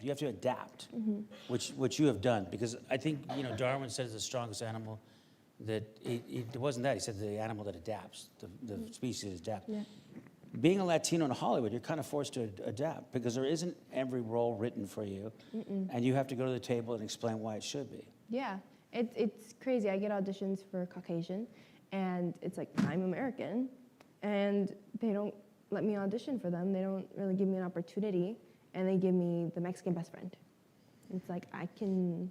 You have to adapt, which you have done, because I think, Darwin said it's the strongest animal, that it wasn't that. He said the animal that adapts, the species that adapts. Yeah. Being a Latino in Hollywood, you're kind of forced to adapt because there isn't every role written for you, and you have to go to the table and explain why it should be. Yeah, it's crazy. I get auditions for Caucasian, and it's like, I'm American, and they don't let me audition for them. They don't really give me an opportunity, and they give me the Mexican best friend. It's like, I can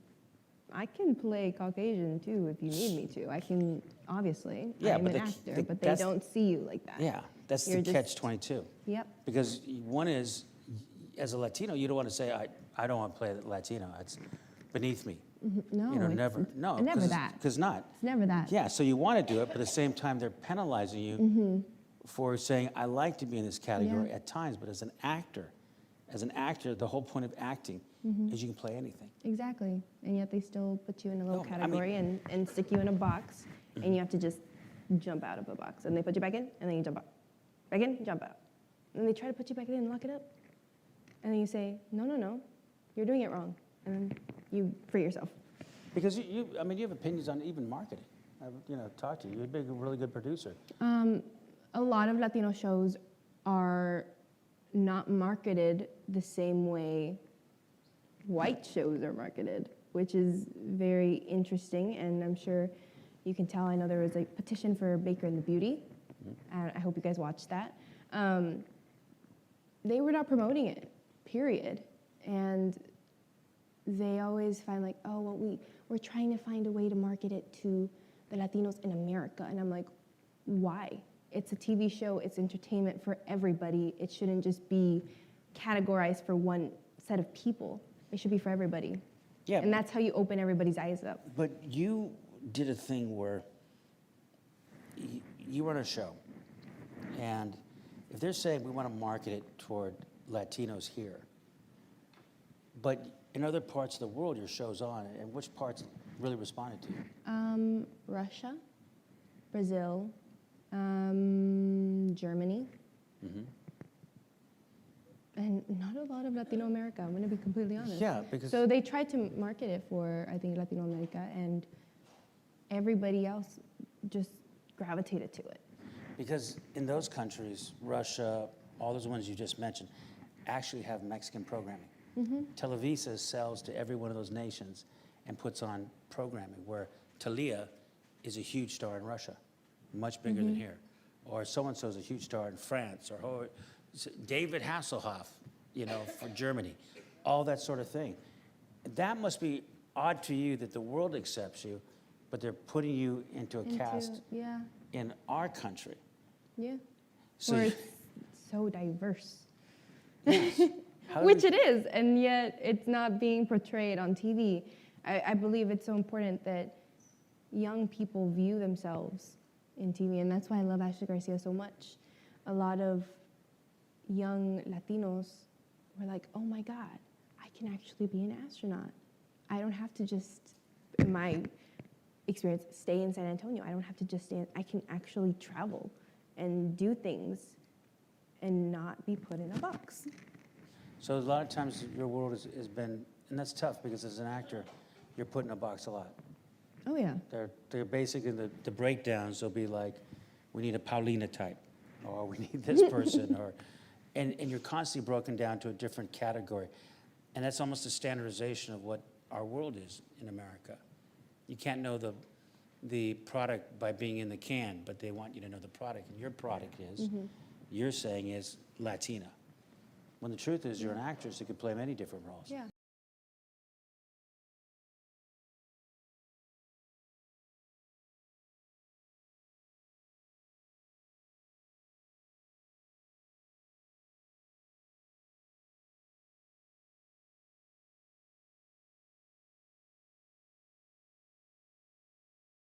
play Caucasian too if you need me to. I can, obviously. Yeah, I'm but an actor, but they don't see you like that. Yeah, that's the catch-22. Yep. Because one is, as a Latino, you don't want to say, I don't want to play Latino. It's beneath me. No, never. No, never that. Because not. It's never that. Yeah, so you want to do it, but at the same time, they're penalizing you for saying, I like to be in this category at times, but as an actor, the whole point of acting is you can play anything. Exactly. And yet they still put you in a little category and stick you in a box, and you have to just jump out of a box. And they put you back in, and then you jump out. Back in, jump out. And they try to put you back in and lock it up. And then you say, no, you're doing it wrong. And then you free yourself. Because you have opinions on even marketing. I've talked to you. You'd be a really good producer. A lot of Latino shows are not marketed the same way white shows are marketed, which is very interesting, and I'm sure you can tell. I know there was a petition for Baker and the Beauty. I hope you guys watched that. They were not promoting it, period. And they always find like, oh, well, we're trying to find a way to market it to the Latinos in America. And I'm like, why? It's a TV show, it's entertainment for everybody. It shouldn't just be categorized for one set of people. It should be for everybody. Yeah. And that's how you open everybody's eyes up. But you did a thing where you run a show, and if they're saying we want to market it toward Latinos here, but in other parts of the world your show's on, and which parts really responded to you? Russia, Brazil, Germany, and not a lot of Latino America, I'm going to be completely honest. Yeah, because... So they tried to market it for, I think, Latino America, and everybody else just gravitated to it. Because in those countries, Russia, all those ones you just mentioned, actually have Mexican programming. Televisa sells to every one of those nations and puts on programming, where Thalia is a huge star in Russia, much bigger than here. Or so-and-so is a huge star in France, or David Hasselhoff, for Germany, all that sort of thing. That must be odd to you that the world accepts you, but they're putting you into a cast in our country. Yeah, so where it's so diverse. Yes. Which it is, and yet it's not being portrayed on TV. I believe it's so important that young people view themselves in TV, and that's why I love Ashley Garcia so much. A lot of young Latinos were like, oh my God, I can actually be an astronaut. I don't have to just, in my experience, stay in San Antonio. I don't have to just stay I can actually travel and do things and not be put in a box. So a lot of times your world has been, and that's tough because as an actor, you're put in a box a lot. Oh yeah. They're basically the breakdowns. They'll be like, we need a Paulina type, or we need this person, and you're constantly broken down to a different category, and that's almost a standardization of what our world is in America. You can't know the product by being in the can, but they want you to know the product, and your product is, you're saying is Latina. When the truth is, you're an actress who could play many different roles. Yeah,